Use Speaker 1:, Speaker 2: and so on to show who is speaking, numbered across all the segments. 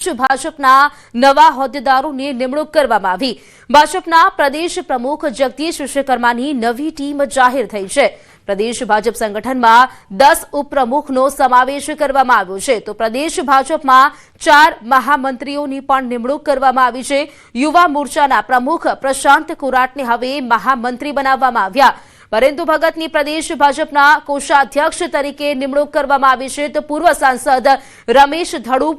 Speaker 1: ભાજપના નવા હોદ્દેદારોની નિમણૂક કરવામાં આવી। ભાજપના પ્રદેશ પ્રમુખ જગદીશ વિશ્વકર્માની નવી ટીમ જાહેર થઈ છે। પ્રદેશ ભાજપ સંગઠનમાં 10 ઉપપ્રમુખનો સમાવેશ કરવામાં આવ્યો છે, તો પ્રદેશ ભાજપમાં 4 મહામંત્રીઓની પણ નિમણૂક કરવામાં આવી છે। યુવા મોરચાના પ્રમુખ પ્રશાંત કુરાટને હવે મહામંત્રી બનાવવામાં આવ્યા। વરેન્દ્ર ભગતની પ્રદેશ ભાજપના કોષાધ્યક્ષ તરીકે નિમણૂક કરવામાં આવી છે, તો પૂર્વ સાંસદ રમેશ ધડુ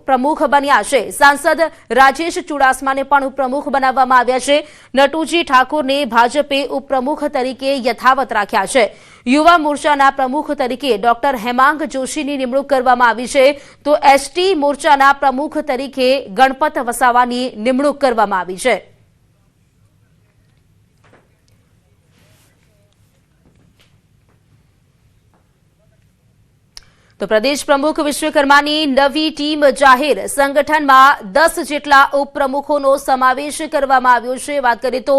Speaker 1: પ્રમુખ બન્યા છે। સાંસદ રાજેશ ચુડાસમાને પણ ઉપપ્રમુખ બનાવવામાં આવ્યા છે। નટુજી ઠાકોરને ભાજપે ઉપપ્રમુખ તરીકે યથાવત રાખ્યા છે। યુવા મોરચાના પ્રમુખ તરીકે ડોક્ટર હેમાંગ જોશીની નિમણૂક કરવામાં આવી છે, તો એસટી મોરચાના પ્રમુખ તરીકે ગણપત વસાવાની નિમણૂક કરવામાં આવી છે। તો પ્રદેશ પ્રમુખ વિશ્વકર્માની નવી ટીમ જાહેર। સંગઠનમાં 10 જેટલા ઉપપ્રમુખોનો સમાવેશ કરવામાં આવ્યો છે। વાત કરીએ તો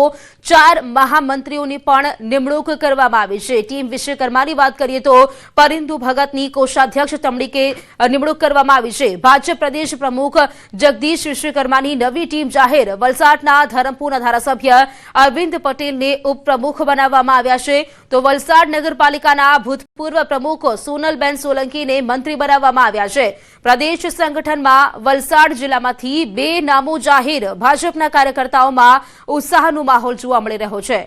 Speaker 1: 4 મહામંત્રીઓની પણ નિમણૂક કરવામાં આવી છે। ટીમ વિશ્વકર્માની વાત કરીએ તો પરિંદુ ભગતની કોષાધ્યક્ષ તરીકે નિમણૂક કરવામાં આવી છે। ભાજપ પ્રદેશ પ્રમુખ જગદીશ વિશ્વકર્માની નવી ટીમ જાહેર। વલસાડના ધરમપુરના ધારાસભ્ય અરવિંદ પટેલને ઉપપ્રમુખ બનાવવામાં આવ્યા છે, તો વલસાડ નગરપાલિકાના ભૂતપૂર્વ પ્રમુખ સોનલબેન સોલંકી મંત્રી બનાવવામાં આવ્યા છે। પ્રદેશ સંગઠનમાં વલસાડ જિલ્લામાંથી 2 નામો જાહેર। ભાજપના કાર્યકર્તાઓમાં ઉત્સાહનો માહોલ જોવા મળી રહ્યો છે।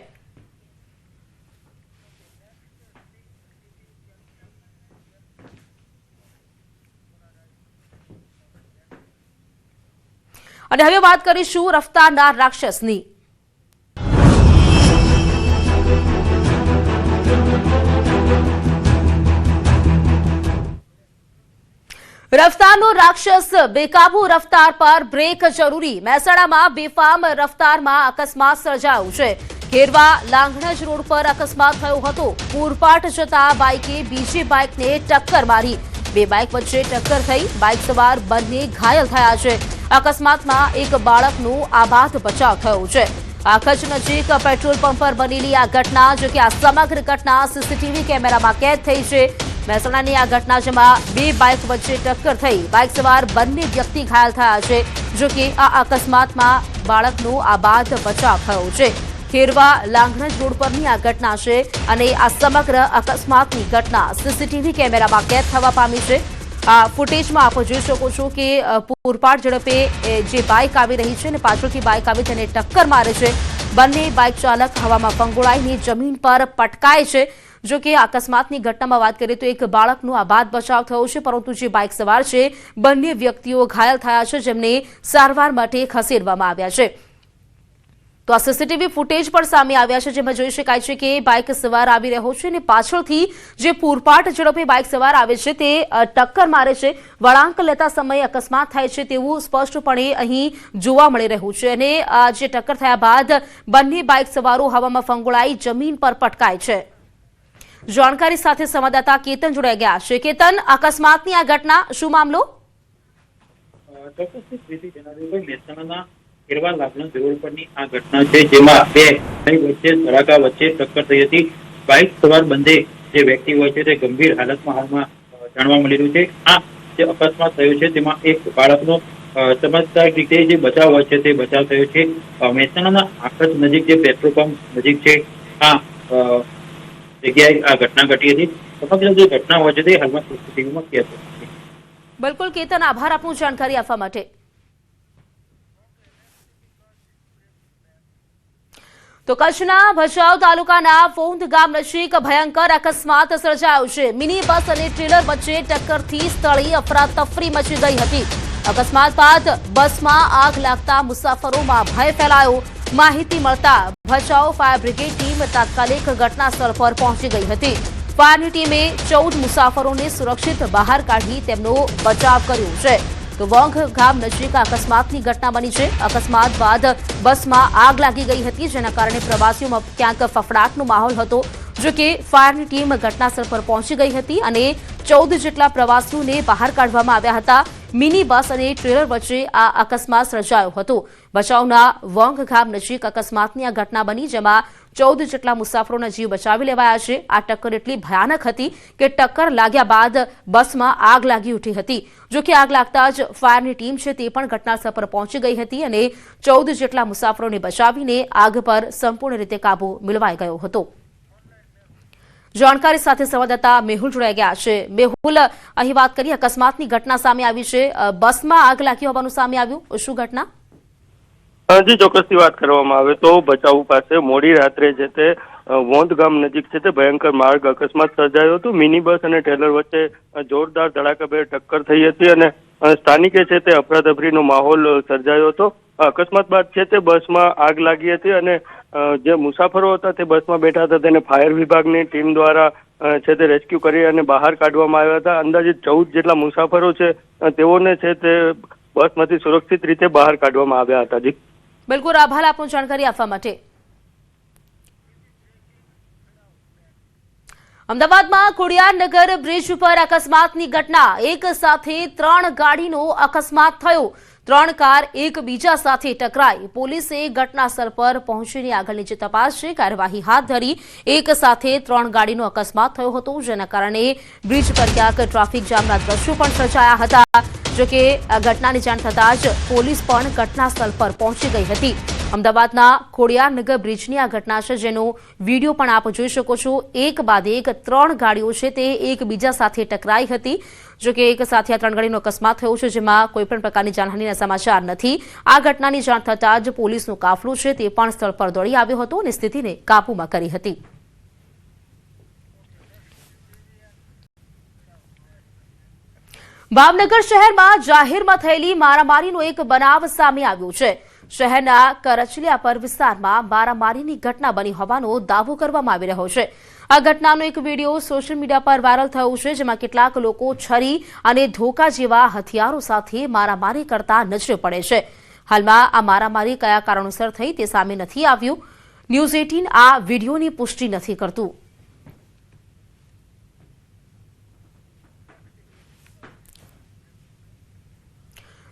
Speaker 1: અને હવે વાત કરીશું રફતારના રાક્ષસની। રફતારનો રાક્ષસ બેકાબુ રફતાર પર બ્રેક જરૂરી। મહેસાણામાં બેફામ રફતારમાં અકસ્માત સર્જાયો છે। ખેરવા લાંઘણજ રોડ પર અકસ્માત થયો હતો। પૂરપાટ જતા બાઇકે બીજી બાઇકને ટક્કર મારી। 2 બાઇક વચ્ચે ટક્કર થઈ। બાઇક સવાર બંને ઘાયલ થયા છે। અકસ્માતમાં એક બાળકનો આબાદ બચાવ થયો છે। આખજ નજીક પેટ્રોલ પંપ પર બનેલી આ ઘટના, જો કે આ સમગ્ર ઘટના સીસીટીવી કેમેરામાં કેદ થઈ છે। મહેસાણાની આ ઘટના જેમાં 2 બાઇક વચ્ચે ટક્કર થઈ। બાઇક સવાર બંને વ્યક્તિ ઘાયલ થયા છે, જો કે આ અકસ્માતમાં બાળકનો આબાદ બચાવ થયો છે। ખેરવા લાંઘણજ રોડ પરની આ ઘટના છે અને આ સમગ્ર અકસ્માતની ઘટના સીસીટીવી કેમેરામાં કેદ થવા પામી છે। આ ફૂટેજમાં આપ જોઈ શકો છો કે પૂરપાટ ઝડપે જે બાઇક આવી રહી છે અને પાછળથી બાઇક આવી તેને ટક્કર મારે છે। બંને બાઇક ચાલક હવામાં ફંગોળાઈને જમીન પર પટકાય છે। જો કે અકસ્માતની ઘટનામાં વાત કરીએ તો એક બાળકનો આબાદ બચાવ થયો છે, પરંતુ જે બાઇક સવાર છે બંને વ્યક્તિઓ ઘાયલ થયા છે, જેમને સારવાર માટે ખસેડવામાં આવ્યા છે। તો આ સીસીટીવી ફૂટેજ પણ સામે આવ્યા છે, જેમાં જોઈ શકાય છે કે બાઇક સવાર આવી રહ્યો છે અને પાછળથી જે પૂરપાટ ઝડપે બાઇક સવાર આવે છે તે ટક્કર મારે છે। વળાંક લેતા સમયે અકસ્માત થાય છે તેવું સ્પષ્ટપણે અહીં જોવા મળી રહ્યું છે અને જે ટક્કર થયા બાદ બંને બાઇક સવારો હવામાં ફંગોળાઈ જમીન પર પટકાય છે। જાણકારી સાથે સંવાદદાતા કેતન જોડાઈ ગયા છે। કેતન, અકસ્માતની આ ઘટના, શું મામલો?
Speaker 2: ખેરવા લાંઘણજ રોડ પરની આ ઘટના છે, જેમાં 2 બાઇક વચ્ચે ધડાકા વચ્ચે ટક્કર થઈ હતી। બાઇક સવાર બંને જે વ્યક્તિ હોય છે તે ગંભીર હાલતમાં હાલમાં જાણવા મળી રહ્યું છે। આ જે અકસ્માત થયો છે તેમાં એક બાળકનો ચમત્કારિક રીતે જે બચાવ હોય છે તે બચાવ થયો છે। મહેસાણાના આખજ નજીક જે પેટ્રોલ પંપ નજીક છે આ જગ્યાએ આ ઘટના ઘટી હતી। સમગ્ર જે ઘટના હોય છે તે હાલમાં સીસીટીવીમાં કેદ છે।
Speaker 1: બિલકુલ કેતન, આભાર આપનું જાણકારી આપવા માટે। તો કચ્છના ભચાઉ તાલુકાના ફોંધ ગામ નજીક ભયંકર અકસ્માત સર્જાયો છે। મિની બસ અને ટ્રેલર વચ્ચે ટક્કરથી સ્થળે અફરાતફરી મચી ગઈ હતી। અકસ્માત બાદ બસમાં આગ લાગતા મુસાફરોમાં ભય ફેલાયો। માહિતી મળતા ભચાઉ ફાયર બ્રિગેડ ટીમ તાત્કાલિક ઘટના સ્થળ પર પહોંચી ગઈ હતી। ફાયરની ટીમે 14 મુસાફરોને સુરક્ષિત બહાર કાઢી તેમનો બચાવ કર્યો છે। તો વોંઘ ગામ નજીક અકસ્માતની ઘટના બની છે। અકસ્માત બાદ બસમાં આગ લાગી ગઈ હતી, જેના કારણે પ્રવાસીઓમાં ક્યાંક ફફડાટનો માહોલ હતો। જો કે ફાયરની ટીમ ઘટનાસ્થળ પર પહોંચી ગઈ હતી અને 14 જેટલા પ્રવાસીઓને બહાર કાઢવામાં આવ્યા હતા। મિની બસ અને ટ્રેલર વચ્ચે આ અકસ્માત સર્જાયો હતો. ભચાઉના વોંગ ગામ નજીક અકસ્માતની આ ઘટના બની, જેમાં 14 જેટલા મુસાફરોના જીવ બચાવી લેવાયા છે. આ ટક્કર એટલી ભયાનક હતી કે ટક્કર લાગ્યા બાદ બસમાં આગ લાગી ઉઠી હતી. જો કે આગ લાગતા જ ફાયરની ટીમ છે તે પણ ઘટનાસ્થળ પર પહોંચી ગઈ હતી અને 14 જેટલા મુસાફરોને બચાવીને આગ પર સંપૂર્ણ રીતે કાબુ મેળવાઈ ગયો હતો. જાણકારી સાથે સંવાદદાતા મેહુલ જોડાઈ ગયા છે. મેહુલ, અહીં વાત કરીએ, અકસ્માતની ઘટના સામે આવી છે. બસમાં આગ લાગી હોવાનું સામે આવ્યું, શું ઘટના?
Speaker 3: જી, ચોક્કસથી વાત કરવામાં આવે તો ભચાઉ પાસે મોડી રાત્રે છે તે વોંધ ગામ નજીક છે તે ભયંકર માર્ગ અકસ્માત સર્જાયો હતો. મિની બસ અને ટ્રેલર વચ્ચે જોરદાર ધડાકાભેર ટક્કર થઈ હતી અને સ્થાનિકે છે તે અફરાતફરીનો માહોલ સર્જાયો હતો. અકસ્માત બાદ છે તે બસમાં આગ લાગી હતી અને જે મુસાફરો હતા તે બસમાં બેઠા હતા તેને ફાયર વિભાગની ટીમ દ્વારા છે તે રેસ્ક્યુ કરી અને બહાર કાઢવામાં આવ્યા હતા. અંદાજિત 14 જેટલા મુસાફરો છે તેઓને છે તે બસમાંથી સુરક્ષિત રીતે બહાર કાઢવામાં આવ્યા હતા. જી
Speaker 1: બિલકુલ, આભાર આપનો જાણકારી આપવા માટે. અમદાવાદમાં ખોડિયારનગર બ્રિજ ઉપર અકસ્માતની ઘટના. એક સાથે 3 ગાડીનો અકસ્માત થયો. 3 કાર એકબીજા સાથે ટકરાઈ. પોલીસે ઘટનાસ્થળ પર પહોંચીને આગળની જે તપાસ છે કાર્યવાહી હાથ ધરી. એક સાથે 3 ગાડીનો અકસ્માત થયો હતો, જેના કારણે બ્રિજ પર ક્યાંક ટ્રાફિક જામના દ્રશ્યો પણ સર્જાયા હતા. જોકે આ ઘટનાની જાણ થતાં જ પોલીસ પણ ઘટનાસ્થળ પર પહોંચી ગઈ હતી. અમદાવાદના ખોડિયારનગર બ્રિજની આ ઘટના છે, જેનો વિડીયો પણ આપ જોઈ શકો છો. એક બાદ એક 3 ગાડીઓ છે તે એકબીજા સાથે ટકરાઈ હતી. જોકે એક સાથે આ 3 ગાડીનો અકસ્માત થયો છે, જેમાં કોઈપણ પ્રકારની જાનહાનિના સમાચાર નથી. આ ઘટનાની જાણ થતાં જ પોલીસનો કાફલો છે તે પણ સ્થળ પર દોડી આવ્યો હતો અને સ્થિતિને કાબૂમાં કરી હતી. ભાવનગર શહેરમાં જાહેરમાં થયેલી મારામારીનો એક બનાવ સામે આવ્યો છે. શહેરના કરચલિયાપર વિસ્તારમાં મારામારીની ઘટના બની હોવાનો દાવો કરવામાં આવી રહ્યો છે. આ ઘટનાનો એક વિડીયો સોશિયલ મીડિયા પર વાયરલ થયો છે, જેમાં કેટલાક લોકો છરી અને ધોકા જેવા હથિયારો સાથે મારામારી કરતા નજરે પડે છે. હાલમાં આ મારામારી કયા કારણોસર થઈ તે સામે નથી આવ્યું. ન્યૂઝ 18 આ વિડીયોની પુષ્ટિ નથી કરતું.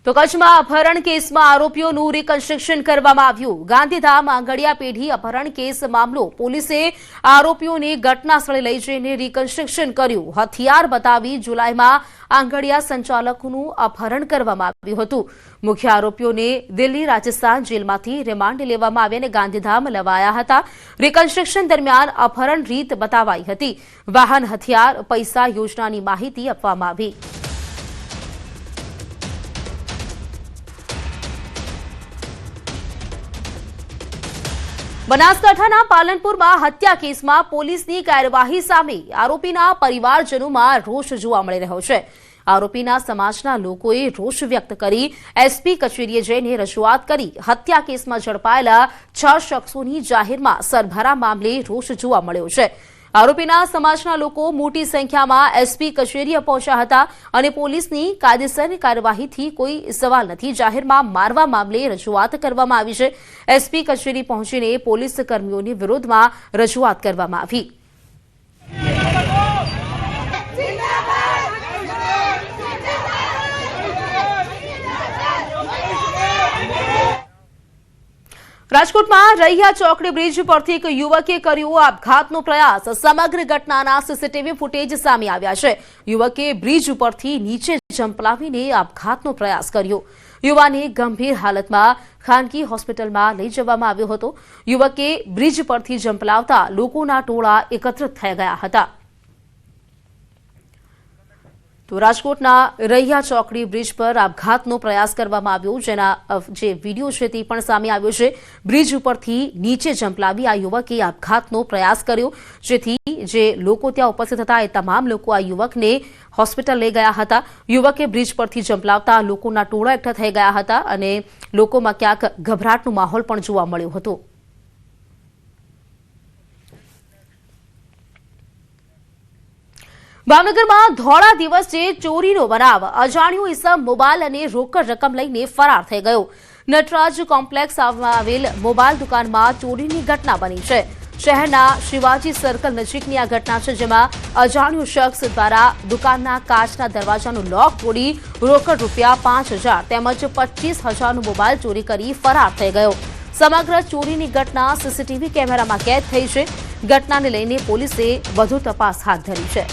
Speaker 1: તો કચ્છમાં અપહરણ કેસમાં આરોપીઓનું રિકન્સ્ટ્રક્શન કરવામાં આવ્યું. ગાંધીધામ આંગડિયા પેઢી અપહરણ કેસ મામલો. પોલીસે આરોપીઓને ઘટના સ્થળે લઈ જઈને રિકન્સ્ટ્રક્શન કર્યું. હથિયાર બતાવી જુલાઈમાં આંગડિયા સંચાલકનું અપહરણ કરવામાં આવ્યું હતું. મુખ્ય આરોપીઓને દિલ્હી, રાજસ્થાન જેલમાંથી રિમાન્ડ લેવામાં આવી અને ગાંધીધામ લવાયા હતા. રિકન્સ્ટ્રક્શન દરમિયાન અપહરણ રીત બતાવાઈ હતી. વાહન, હથિયાર, પૈસા, યોજનાની માહિતી આપવામાં આવી. બનાસકાંઠાના પાલનપુરમાં હત્યા કેસમાં પોલીસની કાર્યવાહી સામે આરોપીના પરિવારજનોમાં રોષ જોવા મળી રહ્યો છે. આરોપીના સમાજના લોકોએ રોષ વ્યક્ત કરી એસપી કચેરીએ જઈને રજૂઆત કરી. હત્યા કેસમાં ઝડપાયેલા 6 શખ્સોની જાહેરમાં સરભરા મામલે રોષ જોવા મળ્યો છે. આરોપીના સમાજના લોકો મોટી સંખ્યામાં એસપી કચેરીએ પહોંચ્યા હતા અને પોલીસની કાયદેસરની કાર્યવાહીથી કોઈ સવાલ નથી. જાહેરમાં મારવા મામલે રજૂઆત કરવામાં આવી છે. એસપી કચેરી પહોંચીને પોલીસ કર્મીઓની વિરોધમાં રજૂઆત કરવામાં આવી. રાજકોટમાં રૈયા ચોકડી બ્રિજ પરથી એક યુવકે કર્યો આપઘાતનો પ્રયાસ. સમગ્ર ઘટનાના સીસીટીવી ફૂટેજ સામે આવ્યા છે. યુવકે બ્રિજ પરથી નીચે ઝંપલાવીને આપઘાતનો પ્રયાસ કર્યો. યુવાને ગંભીર હાલતમાં ખાનગી હોસ્પિટલમાં લઈ જવામાં આવ્યો હતો. યુવકે બ્રિજ પરથી ઝંપલાવતા લોકોના ટોળા એકત્રિત થઈ ગયા હતા. તો રાજકોટના રૈયા ચોકડી બ્રિજ પર આપઘાતનો પ્રયાસ કરવામાં આવ્યો, જેના જે વિડીયો છે તે પણ સામે આવ્યો છે. બ્રિજ ઉપરથી નીચે ઝંપલાવી આ યુવકે આપઘાતનો પ્રયાસ કર્યો, જેથી જે લોકો ત્યાં ઉપસ્થિત હતા એ તમામ લોકો આ યુવકને હોસ્પિટલ લઈ ગયા હતા. યુવકે બ્રિજ પરથી ઝંપલાવતા લોકોના ટોળા એકઠા થઈ ગયા હતા અને લોકોમાં ક્યાંક ગભરાટનો માહોલ પણ જોવા મળ્યો હતો. ભાવનગરમાં ધોળા દિવસે ચોરીનો બનાવ. અજાણ્યો ઇસમ મોબાઈલ અને રોકડ રકમ લઈને ફરાર થઈ ગયો. નટરાજ કોમ્પ્લેક્સ આવેલ મોબાઈલ દુકાનમાં ચોરીની ઘટના બની છે. શહેરના શિવાજી સર્કલ નજીકની આ ઘટના છે, જેમાં અજાણ્યો શખ્સ દ્વારા દુકાનના કાચના દરવાજાનું લોક તોડી રોકડ રૂપિયા 5,000 તેમજ 25,000નો મોબાઈલ ચોરી કરી ફરાર થઈ ગયો. સમગ્ર ચોરીની ઘટના સીસીટીવી કેમેરામાં કેદ થઈ છે. ઘટનાને લઈને પોલીસે વધુ તપાસ હાથ ધરી છે.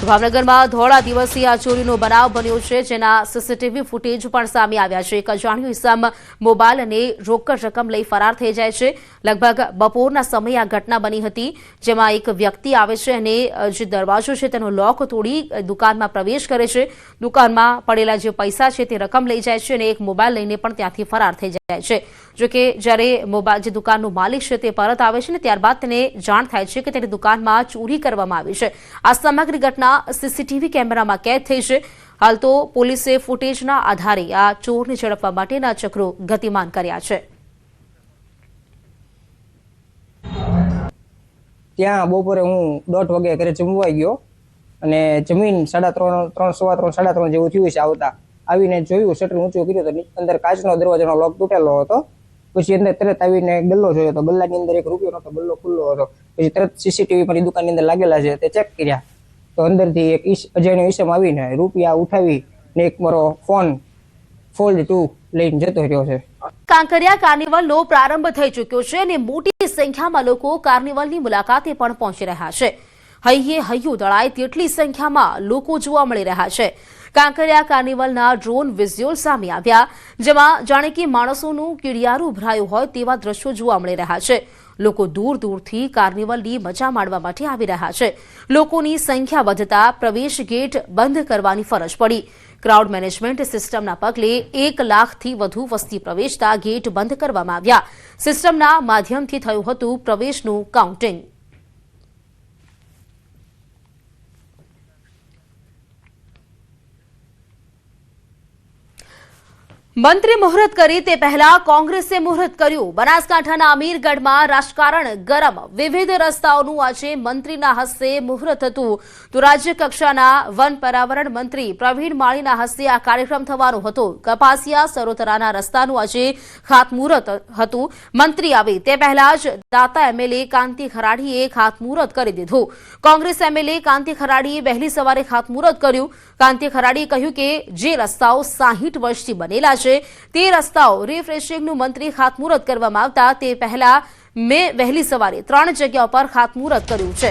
Speaker 1: ભાવનગરમાં ધોળા દિવસે આ ચોરીનો બનાવ બન્યો છે, જેના સીસીટીવી ફૂટેજ પણ સામે આવ્યા છે. એક અજાણ્યો ઇસમ મોબાઈલ અને રોકડ રકમ લઈ ફરાર થઈ જાય છે. લગભગ બપોરના સમયે આ ઘટના બની હતી, જેમાં એક વ્યક્તિ આવે છે અને જે દરવાજો છે તેનો લોક તોડી દુકાનમાં પ્રવેશ કરે છે. દુકાનમાં પડેલા જે પૈસા છે તે રકમ લઈ જાય છે અને એક મોબાઈલ લઈને પણ ત્યાંથી ફરાર થઈ જાય છે. જોકે જ્યારે મોબાઈલ જે દુકાનનો માલિક છે તે પરત આવે છે ને ત્યારબાદ તેને જાણ થાય છે કે તેની દુકાનમાં ચોરી કરવામાં આવી છે. આ સમગ્ર ઘટના સીસીટીવી કેમેરામાં કેદ થઈ છે. હાલ તો પોલીસે ફૂટેજના આધારે આ ચોરને ઝડપવા માટેના ચક્રો ગતિમાન કર્યા છે.
Speaker 4: ત્યાં બપોરે હું 1:30 વાગે ઘરે જમવા ગયો અને જમીન 3:30 જેવું થયું છે. આવતા આવીને જોયું, શટર ઊંચું કર્યું તો અંદર કાચનો દરવાજાનો લોક તૂટેલો હતો. પછી અંદર તરત આવીને ગલ્લો જોયો તો ગલ્લાની અંદર 1 રૂપિયો નતો, ગલ્લો ખુલ્લો હતો. પછી તરત સીસીટીવી મારી દુકાનની અંદર લાગેલા છે તે ચેક કર્યા તો અંદરથી એક અજાણ્યો ઈસમ આવીને રૂપિયા ઉઠાવી ને એક મારો ફોન Fold 2 લઈને જતો રહ્યો છે.
Speaker 1: કાંકરિયા કાર્નિવલનો પ્રારંભ થઈ ચૂક્યો છે અને મોટી સંખ્યામાં લોકો કાર્નિવલની મુલાકાતે પણ પહોંચી રહ્યા છે. હૈયે હૈયું દળાય તેટલી સંખ્યામાં લોકો જોવા મળી રહ્યા છે. કાંકરિયા કાર્નિવલના ડ્રોન વિઝ્યુઅલ સામે આવ્યા, જેમાં જાણે કે માણસોનું કીડિયારું ઉભરાયું હોય તેવા દ્રશ્યો જોવા મળી રહ્યા છે. લોકો દૂર દૂરથી કાર્નિવલની મજા માણવા માટે આવી રહ્યા છે. લોકોની સંખ્યા વધતા પ્રવેશ ગેટ બંધ કરવાની ફરજ પડી. ક્રાઉડ મેનેજમેન્ટ સિસ્ટમના પગલે 1 લાખથી વધુ વસ્તી પ્રવેશતા ગેટ બંધ કરવામાં આવ્યા. સિસ્ટમના માધ્યમથી થયું હતું પ્રવેશનું કાઉન્ટિંગ. મંત્રી મુહૂર્ત કરી તે પહેલા કોંગ્રેસે મુહૂર્ત કર્યું. બનાસકાંઠાના અમીરગઢમાં રાજકારણ ગરમ. વિવિધ રસ્તાઓનું આજે મંત્રીના હસ્તે મુહૂર્ત હતું. તો રાજ્ય કક્ષાના વન પર્યાવરણ મંત્રી પ્રવીણ માળીના હસ્તે આ કાર્યક્રમ થવાનો હતો. કપાસિયા સરોતરાના રસ્તાનું આજે ખાતમુહૂર્ત હતું. મંત્રી આવે તે પહેલા જ દાતા એમએલએ કાંતિ ખરાડીએ ખાતમુહૂર્ત કરી દીધું. કોંગ્રેસ એમએલએ કાંતિ ખરાડીએ વહેલી સવારે ખાતમુહૂર્ત કર્યું. કાંતિ ખરાડીએ કહ્યું કે જે રસ્તાઓ 60 વર્ષથી બનેલા છે તે રસ્તાઓ રિફ્રેશિંગનું મંત્રી ખાતમુહૂર્ત કરવામાં આવતા તે પહેલા મેં વહેલી સવારે 3 જગ્યાઓ પર ખાતમુહૂર્ત કર્યું છે.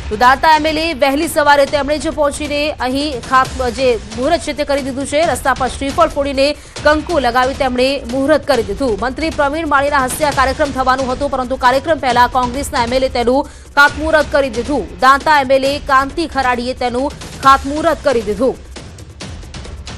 Speaker 1: તો દાતા એમએલએ વહેલી સવારે તેમણે જ પહોંચીને અહીં જે મુહૂર્ત છે તે કરી દીધું છે. રસ્તા પર શ્રીફળ ફોડીને કંકુ લગાવી તેમણે મુહૂર્ત કરી દીધું. મંત્રી પ્રવીણ માળીના હસ્તે આ કાર્યક્રમ થવાનું હતું, પરંતુ કાર્યક્રમ પહેલા કોંગ્રેસના એમએલએ તેનું ખાતમુહૂર્ત કરી દીધું. દાતા એમએલએ કાંતિ ખરાડીએ તેનું ખાતમુહૂર્ત કરી દીધું.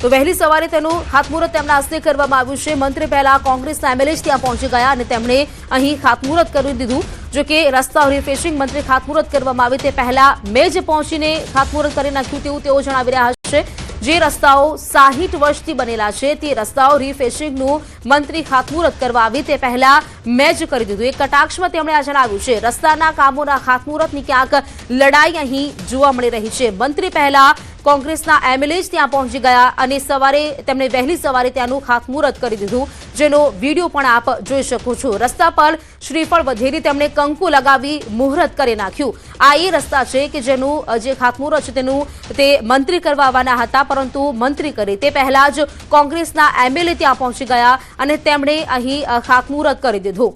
Speaker 1: તો વહેલી સવારે તેનું ખાતમુહૂર્ત તેમના હસ્તે કરવામાં આવ્યું છે. મંત્રી પહેલા કોંગ્રેસના એમએલએ ત્યાં પહોંચી ગયા અને તેમણે અહીં ખાતમુહૂર્ત કરી દીધું. જો કે રસ્તા રિફ્રેશિંગ મંત્રી ખાતમુહૂર્ત કરવામાં આવે તે પહેલા મેં જ પહોંચીને ખાતમુહૂર્ત કરી નાખ્યું તેવું તેઓ જણાવી રહ્યા છે. જે રસ્તાઓ 60 વર્ષથી બનેલા છે તે રસ્તાઓ રિફ્રેશિંગનું મંત્રી ખાતમુહૂર્ત કરવા આવે તે પહેલા મેં જ કરી દીધું. એક કટાક્ષમાં તેમણે આ જણાવ્યું છે. રસ્તાના કામોના ખાતમુહૂર્તની ક્યાંક લડાઈ અહીં જોવા મળી રહી છે. મંત્રી પહેલા કોંગ્રેસના એમએલએ ત્યાં પહોંચી ગયા અને સવારે તેમણે વહેલી સવારે ત્યાંનું ખાતમુહૂર્ત કરી દીધું, જેનો વિડીયો પણ આપ જોઈ શકો છો. રસ્તા પર શ્રીફળ વધેરી તેમણે કંકુ લગાવી મુહૂર્ત કરી નાખ્યું. આ એ રસ્તા છે કે જેનું જે ખાતમુહૂર્ત છે તેનું તે મંત્રી કરવા આવવાના હતા, પરંતુ મંત્રી કરે તે પહેલા જ કોંગ્રેસના એમએલએ ત્યાં પહોંચી ગયા અને તેમણે અહીં ખાતમુહૂર્ત કરી દીધું.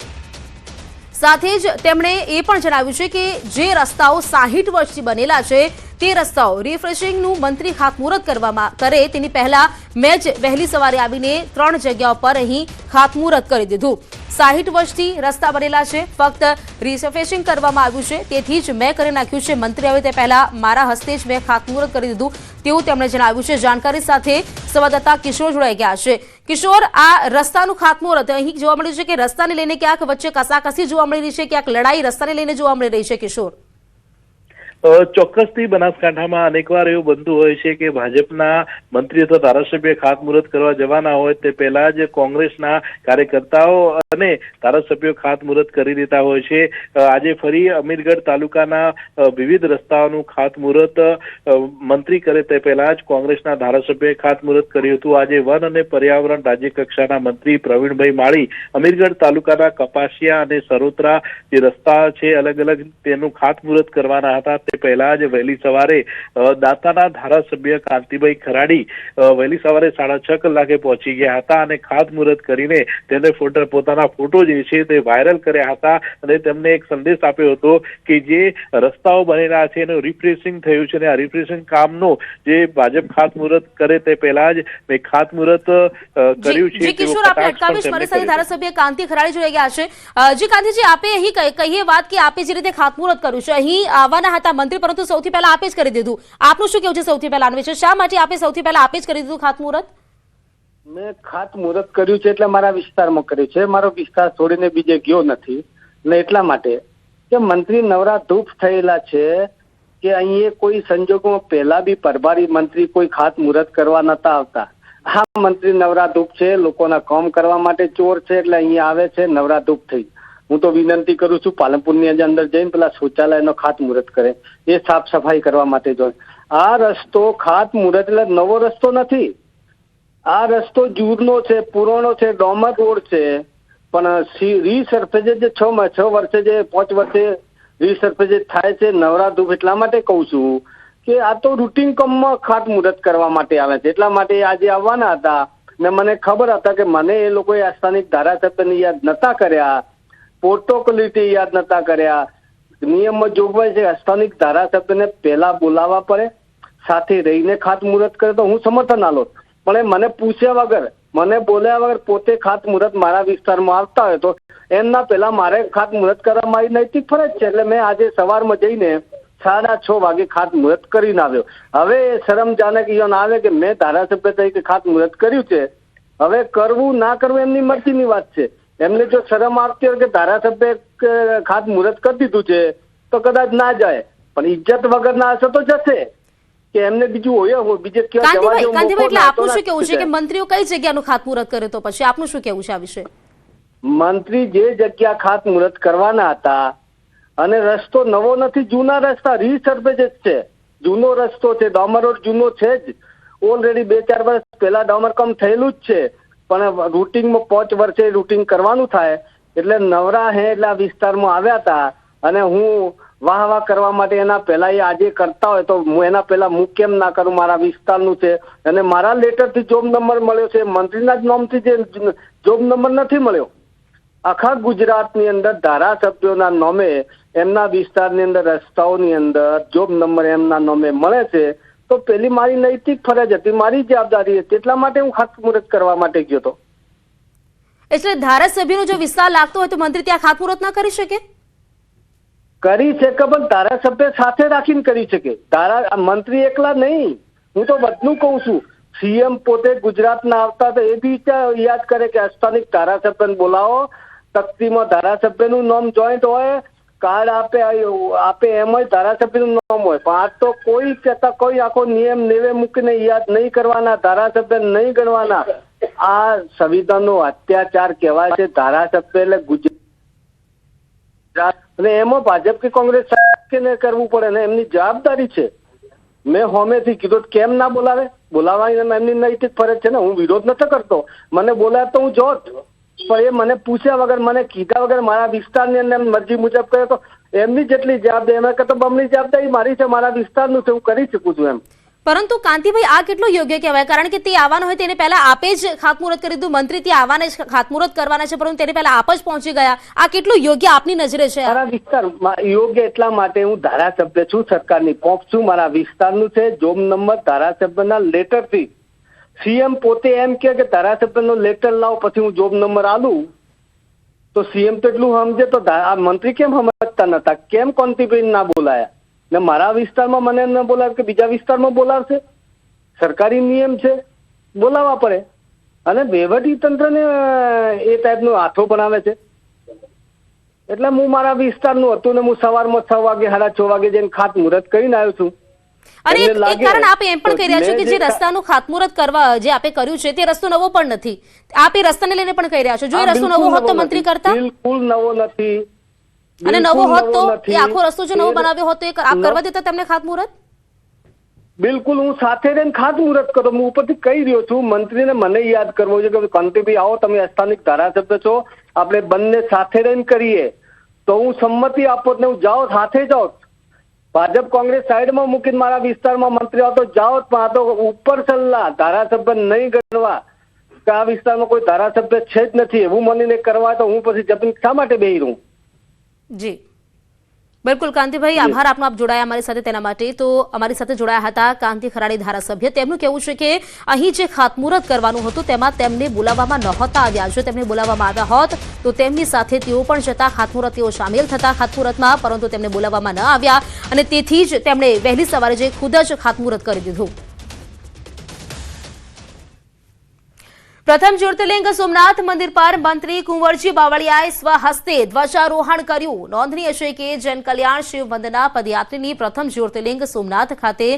Speaker 1: સાથે જ તેમણે એ પણ જણાવ્યું છે કે જે રસ્તાઓ 60 વર્ષથી બનેલા છે તે રસ્તાઓ રિફ્રેશિંગનું મંત્રી ખાતમુહૂર્ત કરવામાં કરે તેની પહેલા મેં જ વહેલી સવારે આવીને 3 જગ્યાઓ પર અહીં ખાતમુહૂર્ત કરી દીધું. 60 વર્ષથી રસ્તા બનેલા છે, ફક્ત રિફ્રેશિંગ કરવામાં આવ્યું છે, તેથી જ મેં કરી નાખ્યું છે. મંત્રી આવે તે પહેલા મારા હસ્તે જ મેં ખાતમુહૂર્ત કરી દીધું તેવું તેમણે જણાવ્યું છે. જાણકારી સાથે સંવાદદાતા કિશોર જોડાઈ ગયા છે. કિશોર, આ રસ્તાનું ખાતમુહૂર્ત અહીં જોવા મળ્યું છે કે રસ્તાને લઈને ક્યાંક વચ્ચે કસાકસી જોવા મળી રહી છે, ક્યાંક લડાઈ રસ્તાને લઈને જોવા મળી રહી છે. કિશોર,
Speaker 5: ચોક્કસથી બનાસકાંઠામાં અનેકવાર એવું બનતું હોય છે કે ભાજપના મંત્રી અથવા ધારાસભ્ય ખાતમુહૂર્ત કરવા જવાના હોય તે પહેલા જ કોંગ્રેસના કાર્યકર્તાઓ અને ધારાસભ્યો ખાતમુહૂર્ત કરી દેતા હોય છે. આજે ફરી અમીરગઢ તાલુકાના વિવિધ રસ્તાઓનું ખાતમુહૂર્ત મંત્રી કરે તે પહેલા જ કોંગ્રેસના ધારાસભ્યએ ખાતમુહૂર્ત કર્યું હતું. આજે વન અને પર્યાવરણ રાજ્ય કક્ષાના મંત્રી પ્રવીણભાઈ માળી અમીરગઢ તાલુકાના કપાસિયા અને સરોત્રા જે રસ્તા છે અલગ અલગ તેનું ખાતમુહૂર્ત કરવાના હતા. તે પહેલા જ વહેલી સવારે દાંતાના ધારાસભ્ય કાંતિભાઈ ખરાડી વહેલી સવારે 6:30 કલાકે પહોંચી ગયા હતા અને ખાતમુહૂર્ત કરીને તેને પોતાના ફોટો જે છે તે વાયરલ કર્યા હતા અને તેમને એક સંદેશ આપ્યો હતો કે જે રસ્તાઓ બનેલા છે એનું રિફ્રેશિંગ થયું છે અને આ રિફ્રેશિંગ કામનું જે ભાજપ ખાતમુહૂર્ત કરે તે પહેલા જ મેં ખાતમુહૂર્ત કર્યું છે.
Speaker 1: જી કિશોર, આપણે અટકાવીશ. મારી સાથે ધારાસભ્ય કાંતિ ખરાડી જોઈ ગયા છે. જી કાંતિજી, આપે અહીં કહીએ વાત કે આપે જે રીતે ખાતમુહૂર્ત કર્યું છે, અહીં આવવાના હતા મંત્રી, પરંતુ સૌથી પહેલા આપે જ કરી દીધું. આપનું શું કેવું છે સૌથી પહેલા આના વિશે? શા માટે આપે સૌથી પહેલા આપે જ કરી દીધું ખાતમુહૂર્ત?
Speaker 6: મેં ખાતમુહૂર્ત કર્યું છે એટલે મારા વિસ્તારમાં કર્યું છે. મારો વિસ્તાર છોડીને બીજે ગયો નથી ને એટલા માટે કે મંત્રી નવરા ધૂપ થયેલા છે કે અહીંયા કોઈ સંજોગોમાં પહેલા બી પ્રભારી મંત્રી કોઈ ખાતમુહૂર્ત કરવા નતા આવતા. આ મંત્રી નવરા ધૂપ છે, લોકોના કામ કરવા માટે ચોર છે એટલે અહીંયા આવે છે નવરા ધૂપ થઈ. હું તો વિનંતી કરું છું પાલનપુરની અંદર જઈને પેલા શૌચાલયનો ખાતમુહૂર્ત કરે, એ સાફ સફાઈ કરવા માટે જોઈએ. આ રસ્તો ખાતમુહૂર્ત એટલે નવો રસ્તો નથી. આ રસ્તો જૂનો છે, પુરાણો છે, ડોમર રોડ છે, પણ રીસર્ફેજ જે 6 વર્ષે જે 5 વર્ષે રીસર્ફેજ થાય છે નવરા ધૂપ. એટલા માટે કહું છું કે આ તો રૂટીન કામમાં ખાતમુહૂર્ત કરવા માટે આવે છે. એટલા માટે આજે આવવાના હતા ને મને ખબર હતા કે મને એ લોકોએ આ સ્થાનિક ધારાસભ્યને યાદ નતા કર્યા, પ્રોટોકોલિટી યાદ નતા કર્યા. નિયમમાં જોગવાઈ છે સ્થાનિક ધારાસભ્યને પહેલા બોલાવવા પડે, સાથે રહીને ખાતમુહૂર્ત કરે તો હું સમર્થન આલો. પણ એ મને પૂછ્યા વગર, મને બોલ્યા વગર પોતે ખાતમુહૂર્ત મારા વિસ્તારમાં આવતા હોય તો એમના પહેલા મારે ખાતમુહૂર્ત કરવા મારી નૈતિક ફરજ છે. એટલે મેં આજે સવારમાં જઈને 6:30 વાગે ખાતમુહૂર્ત કરીને આવ્યો. હવે શરમજાનક આવે કે મેં ધારાસભ્ય તરીકે ખાતમુહૂર્ત કર્યું છે, હવે કરવું ના કરવું એમની મરજીની વાત છે. એમને જો શરમ આવતી હોય કે ધારાસભ્ય ખાતમુહૂર્ત કરી દીધું છે તો કદાચ ના જાય, પણ ઇજ્જત વગર ના હશે તો જશે કે એમને બીજું હોય બીજે ક્યાં જવા જેવું.
Speaker 1: કાંતિભાઈ, એટલે આપનું શું કેવું છે કે મંત્રીઓ કઈ જગ્યાનું ખાતમુહૂર્ત કરે તો પછી આપનું શું કેવું છે આ વિશે?
Speaker 6: મંત્રી જે જગ્યા ખાતમુહૂર્ત કરવાના હતા અને રસ્તો નવો નથી, જૂના રસ્તા રીસર્ફેજ જ છે. જૂનો રસ્તો છે, ડોમર રોડ જૂનો છે જ. ઓલરેડી 2-4 વર્ષ પહેલા ડોમર કામ થયેલું જ છે, પણ રૂટિંગમાં 5 વર્ષે રૂટિંગ કરવાનું થાય એટલે નવરા હે એટલે આ વિસ્તારમાં આવ્યા હતા. અને હું વાહ કરવા માટે એના પહેલા એ આજે કરતા હોય તો હું એના પહેલા હું કેમ ના કરું? મારા વિસ્તારનું છે અને મારા લેટરથી જોબ નંબર મળ્યો છે, મંત્રીના જ નામથી જે જોબ નંબર નથી મળ્યો. આખા ગુજરાતની અંદર ધારાસભ્યોના નામે એમના વિસ્તારની અંદર રસ્તાઓની અંદર જોબ નંબર એમના નામે મળે છે તો પેલી મારી નૈતિક ફરજ હતી, મારી જવાબદારી હતી. એટલા માટે હું ખાતમુહૂર્ત કરવા માટે ગયો હતો.
Speaker 1: એટલે ધારાસભ્યનો જો વિસ્તાર લાગતો હોય તો મંત્રી ત્યાં ખાતમુહૂર્ત ના કરી શકે?
Speaker 6: કરી શકે, પણ ધારાસભ્ય સાથે રાખીને કરી શકે. મંત્રી એકલા નહીં. હું તો બધું કહું છું. સીએમ પોતે ગુજરાતના આવતા તો એ બી યાદ કરે કે સ્થાનિક ધારાસભ્યને બોલાવો, તકતીમાં ધારાસભ્યનું નામ જોઈન્ટ હોય, કાર્ડ આપે એમ જ ધારાસભ્યનું નામ હોય. પણ આ તો કોઈ કહેતા કોઈ આખો નિયમ નેવે મૂકીને યાદ નહીં કરવાના, ધારાસભ્ય નહીં ગણવાના. આ સંવિધાનનો અત્યાચાર કહેવાય છે. ધારાસભ્ય એટલે ગુજરાત અને એમાં ભાજપ કે કોંગ્રેસ કરવું પડે ને એમની જવાબદારી છે. મેં હોમેથી કીધું કેમ ના બોલાવે? બોલાવવાની એમની નૈતિક ફરજ છે ને. હું વિરોધ નથી કરતો, મને બોલાવે તો હું જોત, પણ એ મને પૂછ્યા વગર, મને કીધા વગર મારા વિસ્તારની અંદર મરજી મુજબ કરે તો એમની જેટલી જવાબદારી એમાં કરતા બમણી જવાબદારી મારી છે, મારા વિસ્તારનું છે, હું કરી શકું છું એમ.
Speaker 1: પરંતુ કાંતિભાઈ, આ કેટલું યોગ્ય કહેવાય? કારણ કે તે આવવાનો હોય તેને પહેલા આપે જ ખાતમુહૂર્ત કરી દીધું. મંત્રી ત્યાં આવવાના જ ખાતમુહૂર્ત કરવાના છે, પરંતુ તેને પહેલા આપ જ પહોંચી ગયા. આ કેટલું યોગ્ય આપની નજરે છે?
Speaker 6: મારા વિસ્તારમાં યોગ્ય એટલા માટે હું ધારાસભ્ય છું, સરકારની પોપ છું, મારા વિસ્તારનું છે. જોબ નંબર ધારાસભ્યના લેટરથી સીએમ પોતે એમ કે ધારાસભ્યનો લેટર લાવો પછી હું જોબ નંબર આલું તો સીએમ તો એટલું સમજે તો આ મંત્રી કેમ સમજતા નતા? કેમ કોંતીભાઈ ના બોલાયા? ને મારા વિસ્તારમાં મને ન બોલાવે કે બીજા વિસ્તારમાં બોલાવશે? સરકારી નિયમ છે, બોલાવવા પડે. અને વહીવટી તંત્રને એ ટાઈપનો હાથો બનાવે છે. એટલે હું મારા વિસ્તારનું હતું ને હું સવારમાં 6 વાગે 6:30 વાગે જઈને ખાતમુહૂર્ત કરીને આવ્યો છું.
Speaker 1: અને
Speaker 6: એમને
Speaker 1: એક
Speaker 6: લાગે
Speaker 1: કારણ આપે એમ પણ કહી રહ્યા છો કે જે
Speaker 6: મેં
Speaker 1: રસ્તાનું ખાતમુહૂર્ત કરવા જે આપે કર્યું છે તે રસ્તો નવો પણ નથી. આપ એ રસ્તાને લઈને પણ કહી રહ્યા છો, જો એ રસ્તો નવો હોત તો મંત્રી કરતા,
Speaker 6: બિલકુલ નવો નથી.
Speaker 1: અને નવો હોત તો
Speaker 6: નથી.
Speaker 1: એ આખો રસ્તો જો નવો બનાવ્યો હોત તો એ આપ કરવા દેતા તેમને ખાતમુહૂર્ત?
Speaker 6: બિલકુલ હું સાથે રહીને ખાતમુહૂર્ત કરો. હું ઉપરથી કહી રહ્યો છું મંત્રીને મને યાદ કરવો છે કે કાંતિભાઈ આવો, તમે સ્થાનિક ધારાસભ્ય છો, આપણે બંને સાથે રહીને કરીએ તો હું સંમતિ આપો ને હું જાઓ સાથે જાઓ. ભાજપ કોંગ્રેસ સાઈડમાં મૂકીને મારા વિસ્તારમાં મંત્રી આવતો જાઓ, પણ આ તો ઉપર સલ્લા ધારાસભ્ય નહીં ગણવા કે આ વિસ્તારમાં કોઈ ધારાસભ્ય છે જ નથી એવું માનીને કરવા, તો હું પછી જમીન શા માટે બેહી રહું?
Speaker 1: જી બિલકુલ કાંતિભાઈ, આભાર આપનો, આપ જોડાયા અમારી સાથે તેના માટે. તો અમારી સાથે જોડાયા હતા કાંતિ ખરાડી ધારાસભ્ય. તેમનું કહેવું છે કે અહીં જે ખાતમુહૂર્ત કરવાનું હતું તેમાં તેમને બોલાવવામાં નહોતા આવ્યા. જો તેમને બોલાવવામાં આવ્યા હોત તો તેમની સાથે તેઓ પણ જતા, ખાતમુહૂર્ત તેઓ સામેલ થતા ખાતમુહૂર્તમાં, પરંતુ તેમને બોલાવવામાં ન આવ્યા અને તેથી જ તેમણે વહેલી સવારે જે ખુદ જ ખાતમુહૂર્ત કરી દીધું. પ્રથમ જ્યોતિર્લિંગ સોમનાથ મંદિર પર મંત્રી કુંવરજી બાવળિયાએ સ્વહસ્તે ધ્વજારોહણ કર્યું. નોંધનીય છે કે જનકલ્યાણ શિવ વંદના પદયાત્રીની પ્રથમ જ્યોતિર્લિંગ સોમનાથ ખાતે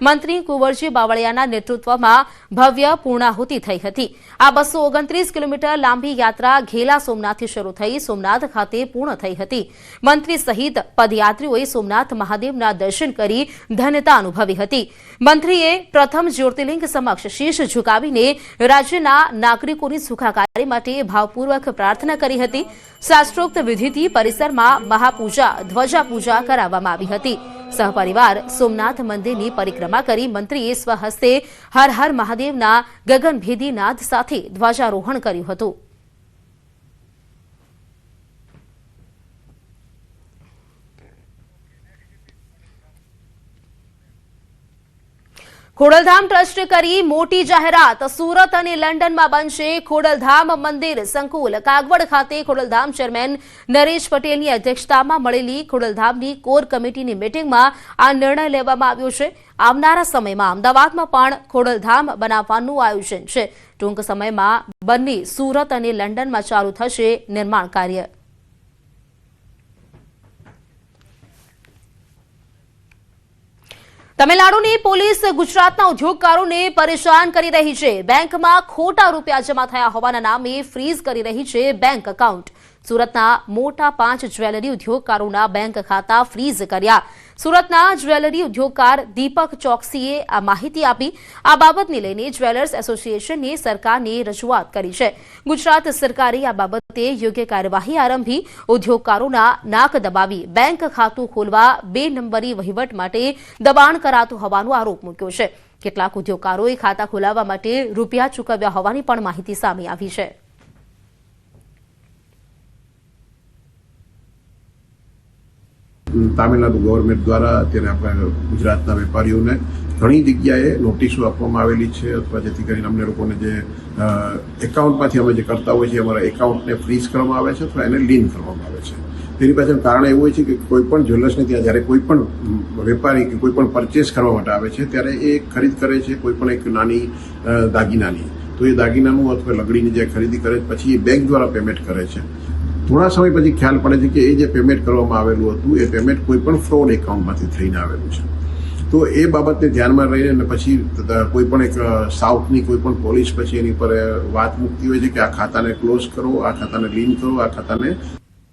Speaker 1: મંત્રી કુંવરજી બાવળિયાના નેતૃત્વમાં ભવ્ય પૂર્ણાહુતિ થઈ હતી. આ 229 કિલોમીટર લાંબી યાત્રા ઘેલા સોમનાથથી શરૂ થઈ સોમનાથ ખાતે પૂર્ણ થઈ હતી. મંત્રી સહિત પદયાત્રીઓએ સોમનાથ મહાદેવના દર્શન કરી ધન્યતા અનુભવી હતી. મંત્રીએ પ્રથમ જ્યોતિર્લિંગ સમક્ષ શીશ ઝુકાવીને રાજ્યના નાગરિકોની સુખાકારી માટે ભાવપૂર્વક પ્રાર્થના કરી હતી. શાસ્ત્રોક્ત વિધિથી પરિસરમાં મહાપૂજા, ધ્વજા પૂજા કરાવવામાં આવી હતી. સહપરિવાર સોમનાથ મંદિરની પરિક્રમા કરી મંત્રીએ સ્વહસ્તે હર હર મહાદેવના ગગનભેદી નાદ સાથે ધ્વજારોહણ કર્યું હતું. ખોડલધામ ટ્રસ્ટ કરી મોટી જાહેરાત. સુરત અને લંડનમાં બનશે ખોડલધામ મંદિર સંકુલ. કાગવડ ખાતે ખોડલધામ ચેરમેન નરેશ પટેલની અધ્યક્ષતામાં મળેલી ખોડલધામની કોર કમિટીની મિટિંગમાં આ નિર્ણય લેવામાં આવ્યો છે. આવનારા સમયમાં અમદાવાદમાં પણ ખોડલધામ બનાવવાનું આયોજન છે. ટૂંક સમયમાં બંને સુરત અને લંડનમાં ચાલુ થશે નિર્માણ કાર્ય. તમિલનાડુની પોલીસ ગુજરાતના ઉદ્યોગકારોને પરેશાન કરી રહી છે. બેંકમાં ખોટા રૂપિયા જમા થયા હોવાના નામે ફ્રીઝ કરી રહી છે બેંક એકાઉન્ટ. સુરતના મોટા 5 જ્વેલરી ઉદ્યોગકારોના બેંક ખાતા ફ્રીઝ કર્યા. સુરતના જ્વેલરી ઉદ્યોગકાર દીપક ચોકસીએ આ માહિતી આપી. આ બાબતને લઈને જ્વેલર્સ એસોસિએશને સરકારને રજૂઆત કરી છે. ગુજરાત સરકારે આ બાબતે યોગ્ય કાર્યવાહી આરંભી ઉદ્યોગકારોના નાક દબાવી બેંક ખાતું ખોલવા 2 નંબરી વહીવટ માટે દબાણ કરાતું હોવાનો આરોપ મૂક્યો છે. કેટલાક ઉદ્યોગકારોએ ખાતા ખોલાવવા માટે રૂપિયા ચૂકવ્યા હોવાની પણ માહિતી સામે આવી છે.
Speaker 7: તામિલનાડુ ગવર્મેન્ટ દ્વારા અત્યારે આપણા ગુજરાતના વેપારીઓને ઘણી જગ્યાએ નોટિસો આપવામાં આવેલી છે, અથવા જેથી કરીને અમને લોકોને જે એકાઉન્ટમાંથી અમે જે કરતા હોય છે અમારા એકાઉન્ટને ફ્રીઝ કરવામાં આવે છે અથવા એને લીન કરવામાં આવે છે. તેની પાછળ કારણ એવું હોય છે કે કોઈ પણ જ્વેલર્સને ત્યાં જ્યારે કોઈ પણ વેપારી કે કોઈ પણ પરચેસ કરવા માટે આવે છે ત્યારે એ ખરીદ કરે છે કોઈ પણ એક નાની દાગીનાની, તો એ દાગીનાનું અથવા લગડીની જે ખરીદી કરે પછી એ બેંક દ્વારા પેમેન્ટ કરે છે. થોડા સમય પછી ખ્યાલ પડે છે કે એ જે પેમેન્ટ કરવામાં આવેલું હતું એ પેમેન્ટ કોઈ પણ ફ્રોડ એકાઉન્ટમાંથી થઈને આવેલું છે. તો એ બાબતને ધ્યાનમાં રહીને પછી કોઈ પણ એક સાઉથની કોઈ પણ પોલીસ પછી એની પર વાત મૂકતી હોય છે કે આ ખાતાને ક્લોઝ કરો, આ ખાતાને લીન કરો, આ ખાતાને